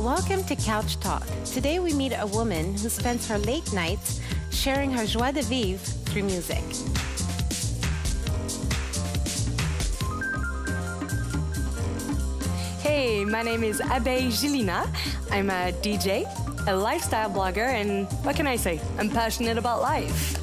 Welcome to Couch Talk. Today we meet a woman who spends her late nights sharing her joie de vivre through music. Hey, my name is Abeille Gilina. I'm a DJ, a lifestyle blogger, and what can I say? I'm passionate about life.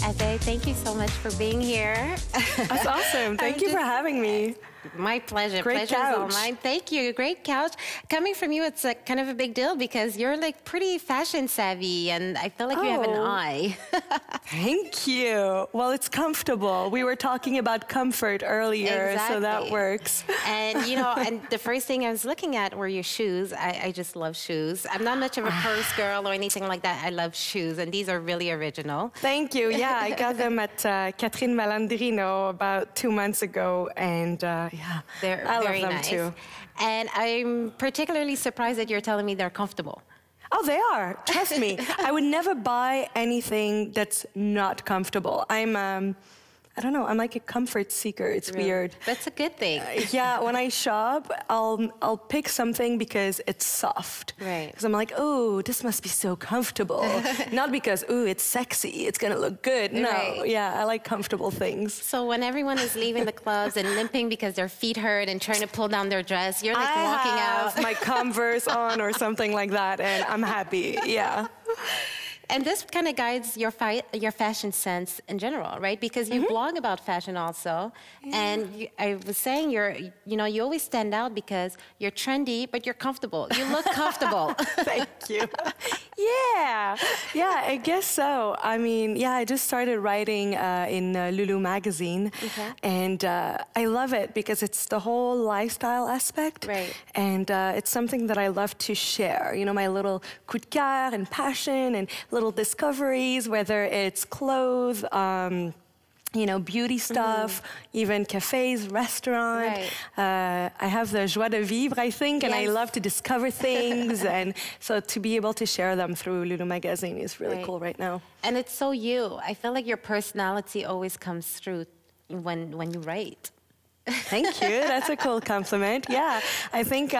Abeille, thank you so much for being here. That's awesome. Thank you for having me. My pleasure. Great Pleasure's all couch. mine. Thank you. Great couch. Coming from you, it's kind of a big deal because you're like pretty fashion savvy, and I feel like you have an eye. Thank you. Well, it's comfortable. We were talking about comfort earlier, so that works. And you know, and the first thing I was looking at were your shoes. I just love shoes. I'm not much of a purse girl or anything like that. I love shoes, and these are really original. Thank you. Yeah, I got them at Catherine Malandrino about 2 months ago, and yeah, They're I very love them nice. too. And I'm particularly surprised that you're telling me they're comfortable. Oh, they are. Trust me. I would never buy anything that's not comfortable. I don't know, I'm like a comfort seeker. It's weird. That's a good thing. Yeah, when I shop, I'll pick something because it's soft. Right. Because I'm like, oh, this must be so comfortable. Not because, ooh, it's sexy, it's gonna look good. No, Right. yeah, I like comfortable things. So when everyone is leaving the clubs and limping because their feet hurt and trying to pull down their dress, you're like walking I out. have my Converse on or something like that, and I'm happy, yeah. And this kind of guides your fashion sense in general, right? Because you blog about fashion also, and I was saying you always stand out because you're trendy, but you're comfortable. You look comfortable. Thank you. Yeah, I guess so. I mean, yeah, I just started writing in Lulu magazine, and I love it because it's the whole lifestyle aspect, Right. and it's something that I love to share. You know, my little coup de cœur and passion and little discoveries, whether it's clothes, you know, beauty stuff, even cafes, restaurants. Right. I have the joie de vivre, I think, and I Yes. love to discover things. And so to be able to share them through Lulu Magazine is really Right. cool right now. And it's so you. I feel like your personality always comes through when you write. Thank you. That's a cool compliment. Yeah, I think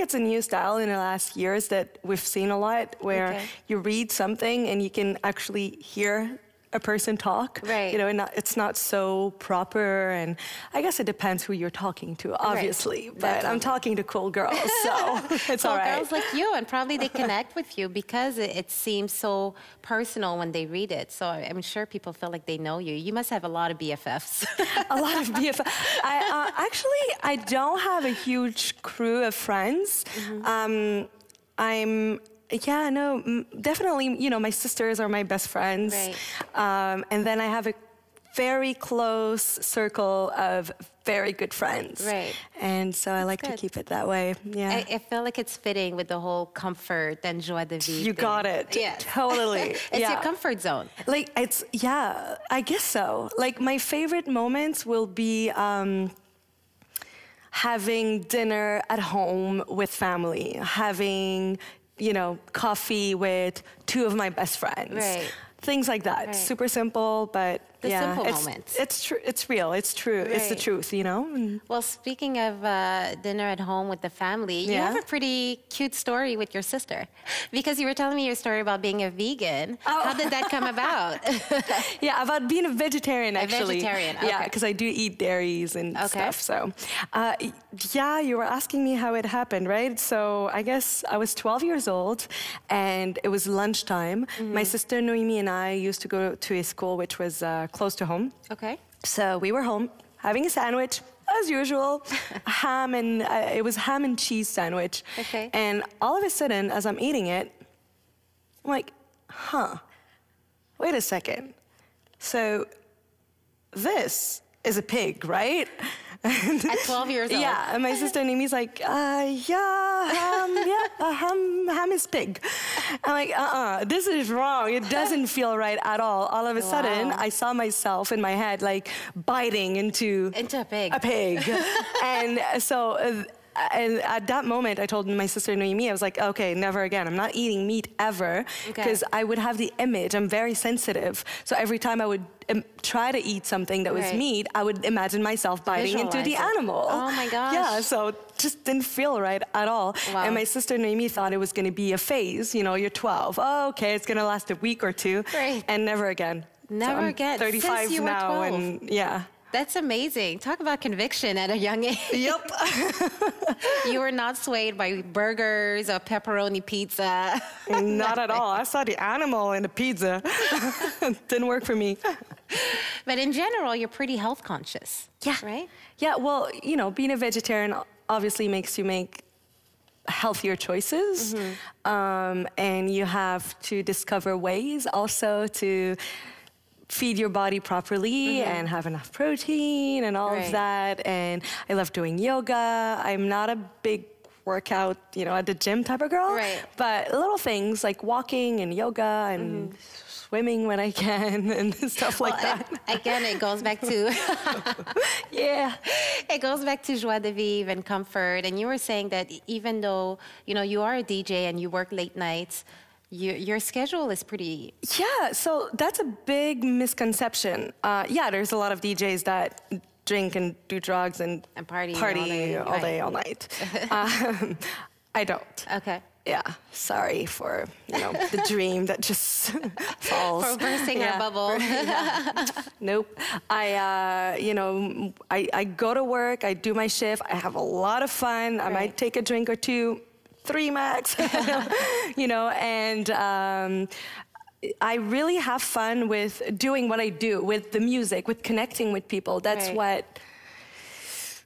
it's a new style in the last years that we've seen a lot, where you read something and you can actually hear a person talk. Right. You know, and it's not so proper, and I guess it depends who you're talking to, obviously. But Definitely. I'm talking to cool girls, so it's all right. Girls like you, and probably they connect with you because it seems so personal when they read it. So I'm sure people feel like they know you. You must have a lot of BFFs. A lot of BFF. Actually, I don't have a huge crew of friends. Definitely, you know, my sisters are my best friends. Right. And then I have a very close circle of very good friends. Right. And so I like to good. keep it that way. Yeah. I feel like it's fitting with the whole comfort and joie de vivre. You got it. Yeah. Totally. It's your comfort zone. Like, I guess so. Like, my favorite moments will be having dinner at home with family, having, you know, coffee with two of my best friends. Right. Things like that. Right. Super simple, but The yeah, simple moments. It's true. It's real. It's true. It's the Right. truth, you know? And Well, speaking of dinner at home with the family, you Yeah? have a pretty cute story with your sister. Because you were telling me your story about being a vegan. Oh. How did that come about? yeah, about being a vegetarian, actually. vegetarian, Yeah, okay. because I do eat dairies and Okay. stuff. So, yeah, you were asking me how it happened, right? So I guess I was 12 years old, and it was lunchtime. My sister Noemi and I used to go to a school which was close to home. Okay. So we were home having a sandwich, as usual, ham and it was ham and cheese sandwich. Okay. And all of a sudden, as I'm eating it, I'm like, wait a second. So this is a pig, right? At 12 years old. Yeah, and my sister Naomi's like, ham is pig. I'm like, this is wrong. It doesn't feel right at all. All of a sudden, I saw myself in my head like biting into a pig. A pig. And so... and at that moment, I told my sister Noemi, I was like, okay, never again. I'm not eating meat ever, because I would have the image. I'm very sensitive. So every time I would try to eat something that was meat, I would imagine myself biting into the animal. Oh my gosh. Yeah, so it just didn't feel right at all. Wow. And my sister Noemi thought it was going to be a phase. You know, you're 12. Oh, okay, it's going to last a week or two. Right. And never again. Never so I'm again. 35 Since you were now, 12. and yeah. That's amazing. Talk about conviction at a young age. Yep. You were not swayed by burgers or pepperoni pizza. Not at all. I saw the animal in the pizza. Didn't work for me. But in general, you're pretty health conscious. Yeah. Right? Yeah, well, you know, being a vegetarian obviously makes you make healthier choices. And you have to discover ways also to feed your body properly and have enough protein and all of that. And I love doing yoga. I'm not a big workout, you know, at the gym type of girl. Right. But little things like walking and yoga and swimming when I can and stuff like that. Again, it goes back to it goes back to joie de vivre and comfort. And you were saying that even though, you know, you are a DJ and you work late nights, your schedule is pretty... Yeah, so that's a big misconception. Yeah, there's a lot of DJs that drink and do drugs and party all day, all night. I don't. Okay. Yeah, sorry for, you know, the dream that just falls. For bursting our bubble. Nope. You know, I go to work, I do my shift, I have a lot of fun. I might take a drink or two, 3 max, you know, and I really have fun with doing what I do, with the music, with connecting with people. That's what,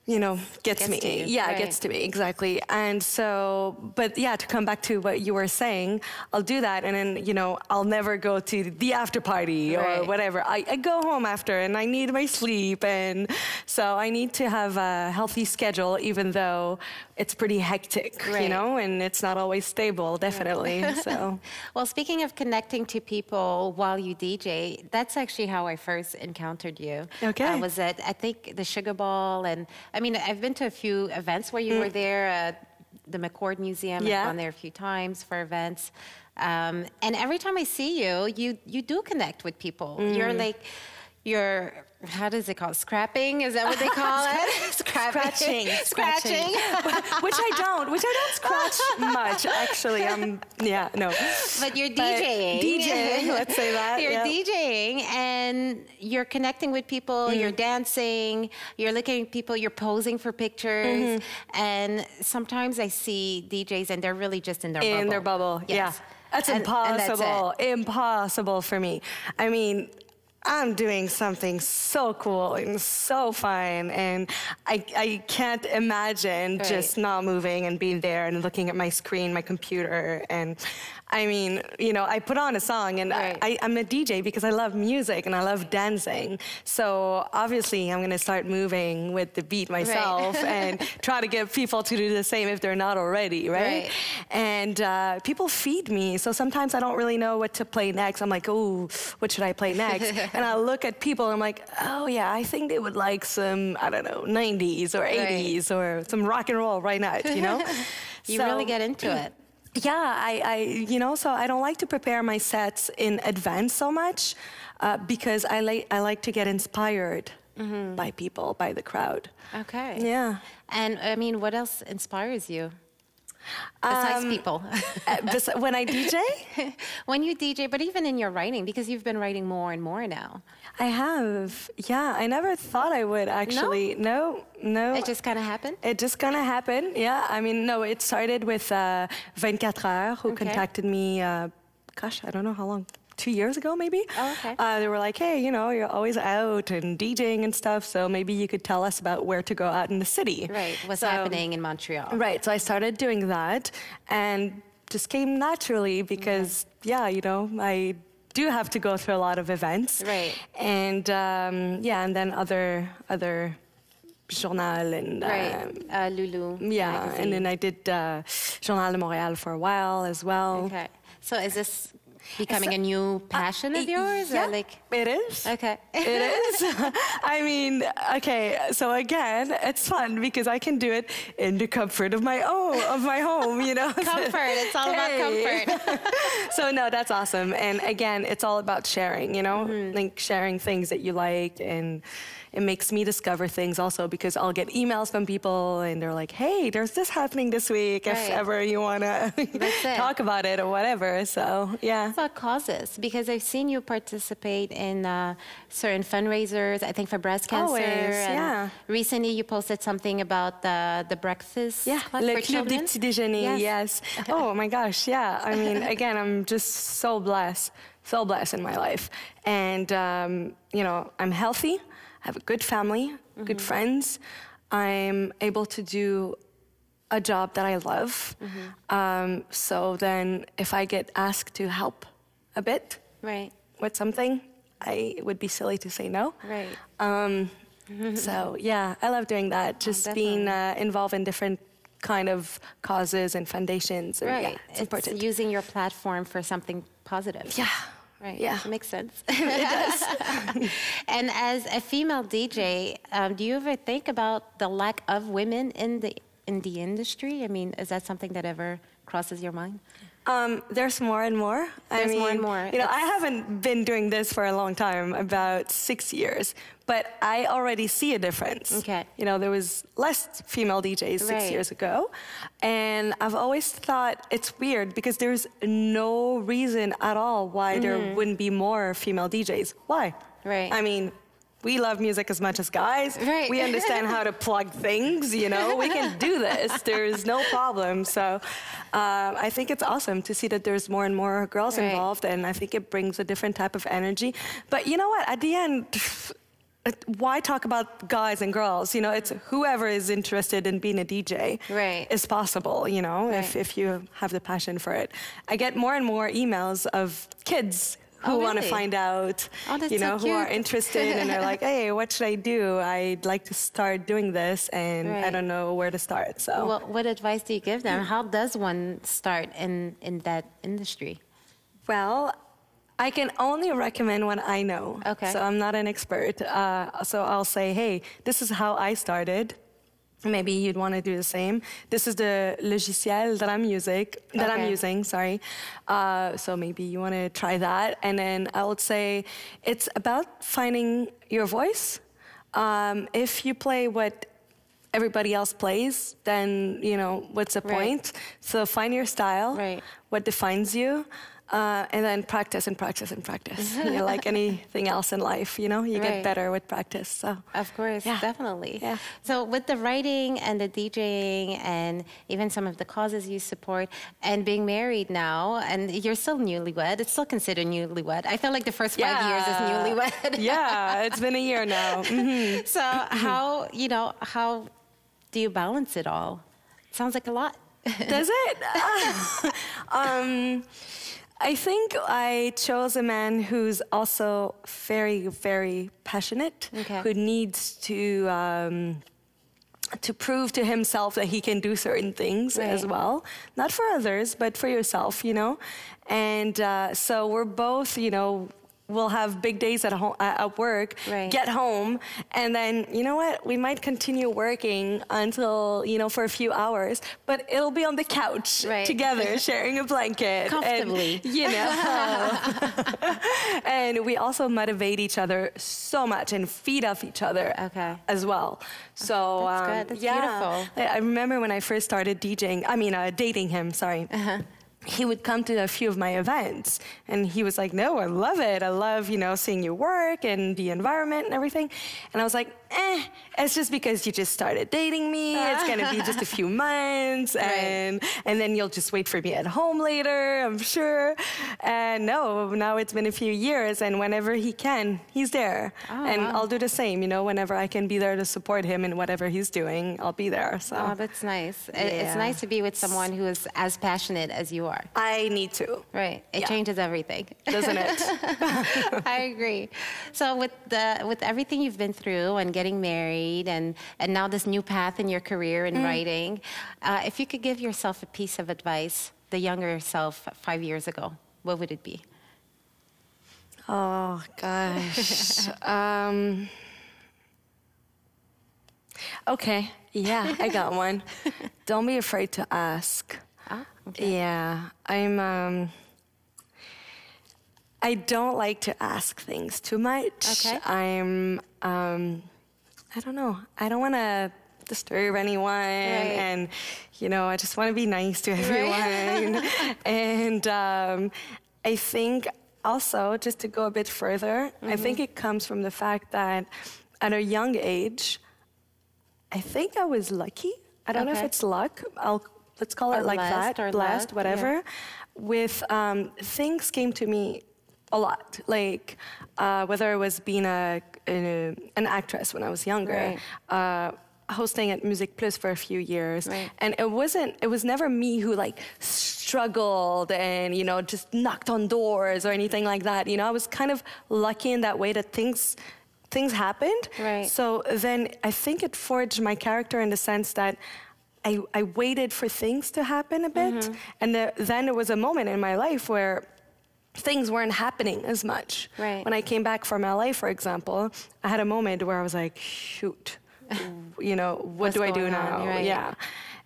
you know, gets me. Gets to me, exactly. And so, but yeah, to come back to what you were saying, I'll do that, and then, you know, I'll never go to the after party or whatever. I go home after, and I need my sleep, and so I need to have a healthy schedule, even though it's pretty hectic, you know, and it's not always stable, definitely. So, well, speaking of connecting to people while you DJ, that's actually how I first encountered you. Okay. I was at, I think, the Sugar Ball, and I mean, I've been to a few events where you were there. The McCord Museum, I've gone there a few times for events. And every time I see you, you do connect with people. You're like, how does it called? Scrapping? Is that what they call it? Scratching. which I don't scratch much, actually. No. But you're DJing. DJing, let's say that. You're DJing, and you're connecting with people, you're dancing, you're looking at people, you're posing for pictures. And sometimes I see DJs, and they're really just in their bubble. In their bubble, yeah. That's impossible. Impossible for me. I mean, I'm doing something so cool and so fun, and I can't imagine just not moving and being there and looking at my screen, my computer. And I mean, you know, I put on a song, and I'm a DJ because I love music and I love dancing. So obviously I'm gonna start moving with the beat myself and try to get people to do the same if they're not already, right? And people feed me, so sometimes I don't really know what to play next. I'm like, oh, what should I play next? And I look at people and I'm like, oh yeah, I think they would like some, I don't know, 90s or 80s or some rock and roll right now, you know? You really get into it. Yeah, you know, so I don't like to prepare my sets in advance so much because I like to get inspired by people, by the crowd. Okay. Yeah. And I mean, what else inspires you? Besides people. When I DJ? When you DJ, but even in your writing, because you've been writing more and more now. I have. Yeah, I never thought I would, actually. No. It just kind of happened? It just kind of happened, yeah. I mean, no, it started with 24 Heures, who contacted me, gosh, I don't know how long. 2 years ago, maybe. Oh, okay. They were like, hey, you know, you're always out and DJing and stuff, so maybe you could tell us about where to go out in the city. Right, what's happening in Montreal. Right, so I started doing that, and just came naturally because, yeah, you know, I do have to go through a lot of events. Right. And, yeah, and then other Journal and Lulu. yeah, magazine. and then I did Journal de Montréal for a while as well. Okay. So is this becoming a new passion of yours? Yeah, Or like, it is. okay. It is. I mean, okay, so again, it's fun because I can do it in the comfort of my home, you know. Comfort. It's all about comfort. So no, that's awesome. And again, it's all about sharing, you know, like sharing things that you like, and it makes me discover things also because I'll get emails from people and they're like, hey, there's this happening this week, if ever you want to talk about it or whatever. So, yeah. About causes, because I've seen you participate in certain fundraisers, I think for breast cancer. Always, and yeah. Recently you posted something about the breakfast club for Le Club children. des Petits Déjeuners, yes. Oh my gosh, yeah. I mean, again, I'm just so blessed in my life. And, you know, I'm healthy. I have a good family, good friends. I'm able to do a job that I love. So then if I get asked to help a bit with something, it would be silly to say no. So yeah, I love doing that. Just being involved in different kind of causes and foundations. And, yeah, it's important. Using your platform for something positive. Yeah. Right. Yeah. It makes sense. It does. And as a female DJ, do you ever think about the lack of women in the industry? I mean, is that something that ever crosses your mind? There's more and more. There's more and more. You know, I haven't been doing this for a long time, about 6 years, but I already see a difference. Okay. You know, there was less female DJs 6 years ago, and I've always thought it's weird because there's no reason at all why there wouldn't be more female DJs. Why? Right. I mean, we love music as much as guys. Right. We understand how to plug things, you know. We can do this. There's no problem. So I think it's awesome to see that there's more and more girls involved, and I think it brings a different type of energy. But you know what? At the end, why talk about guys and girls? You know, it's whoever is interested in being a DJ is possible, you know, if you have the passion for it. I get more and more emails of kids who want to find out, you know, who are interested, and they're like, hey, what should I do? I'd like to start doing this, and I don't know where to start. So, well, what advice do you give them? How does one start in that industry? Well, I can only recommend what I know. Okay. So I'm not an expert. So I'll say, hey, this is how I started. Maybe you'd want to do the same. This is the logiciel that I'm using, sorry. So maybe you want to try that. And then I would say it's about finding your voice. If you play what everybody else plays, then, you know, what's the point? So find your style, what defines you. And then practice and practice and practice. You know, like anything else in life, you know, you get better with practice. So of course, definitely. Yeah. So with the writing and the DJing and even some of the causes you support and being married now, and you're still newlywed, it's still considered newlywed. I feel like the first 5 years is newlywed. Yeah, it's been a year now. So how do you balance it all? It sounds like a lot. Does it? I think I chose a man who's also very, very passionate, who needs to prove to himself that he can do certain things as well. Not for others, but for yourself, you know. And so we're both, you know, we'll have big days at home, at work, get home, and then, you know what, we might continue working until, you know, for a few hours, but it'll be on the couch together, sharing a blanket. Comfortably. And, you know. And we also motivate each other so much and feed off each other as well. So, that's good. That's beautiful. I remember when I first started dating him, sorry. He would come to a few of my events, and he was like, no, I love it. I love, you know, seeing you work and the environment and everything. And I was like, it's just because you just started dating me. It's going to be just a few months, and then you'll just wait for me at home later, I'm sure. And no, now it's been a few years, and whenever he can, he's there. And I'll do the same, you know, whenever I can be there to support him in whatever he's doing, I'll be there. So. Oh, that's nice. It's nice to be with someone who is as passionate as you are. are. I need to. Right. It changes everything. Doesn't it? I agree. So with everything you've been through and getting married and now this new path in your career in writing, if you could give yourself a piece of advice, the younger self 5 years ago, what would it be? Oh, gosh. Okay. Yeah, I got one. Don't be afraid to ask. Okay. Yeah, I don't like to ask things too much. Okay. I don't know. I don't want to disturb anyone, and I just want to be nice to everyone. And I think also, just to go a bit further, I think it comes from the fact that at a young age, I think I was lucky. I don't know if it's luck. Let's call it like that, or blessed, luck, whatever. With things came to me a lot, like whether it was being an actress when I was younger, hosting at Musique Plus for a few years, and it was never me who like struggled and just knocked on doors or anything like that. I was kind of lucky in that way that things happened. Right. So then I think it forged my character in the sense that I waited for things to happen a bit. And then there was a moment in my life where things weren't happening as much. Right. When I came back from LA, for example, I had a moment where I was like, shoot, what do I do now? Right. Yeah.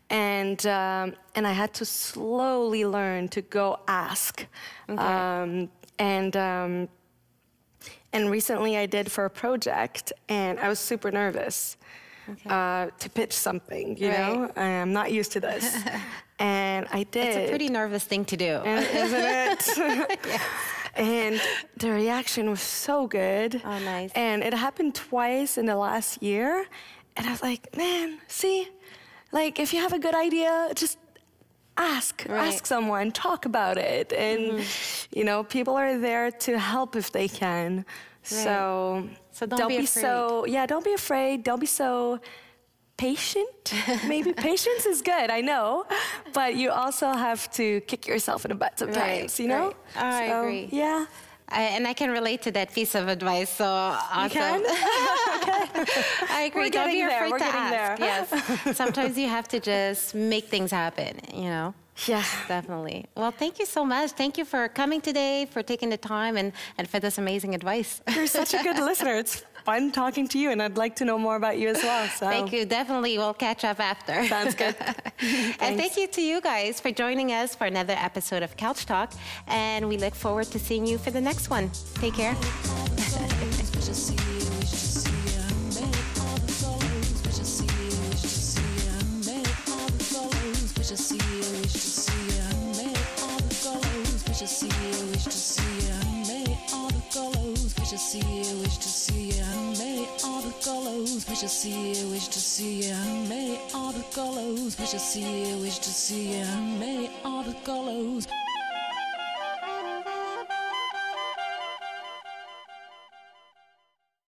And I had to slowly learn to go ask. Okay. And recently I did for a project, and I was super nervous to pitch something, you know? I'm not used to this. And I did. It's a pretty nervous thing to do. Isn't it? Yes. And the reaction was so good. Oh, nice. And it happened twice in the last year. And I was like, man, see? Like, if you have a good idea, just ask someone, talk about it. And, people are there to help if they can. So don't be afraid. Don't be afraid. Don't be so patient. Maybe patience is good, I know. But you also have to kick yourself in the butt sometimes, you know? Right. I agree. Yeah. And I can relate to that piece of advice. So awesome. You can? I agree. We're Don't be afraid to ask. There. Yes. Sometimes you have to just make things happen, Yeah. Definitely. Well, thank you so much. Thank you for coming today, for taking the time, and for this amazing advice. You're such a good listener. It's fun talking to you, and I'd like to know more about you as well. So. Thank you. Definitely. We'll catch up after. Sounds good. And thank you to you guys for joining us for another episode of Couch Talk. And we look forward to seeing you for the next one. Take care. Wish to see you, wish to see you, many other colors. Wish to see you, wish to see you, many other colors.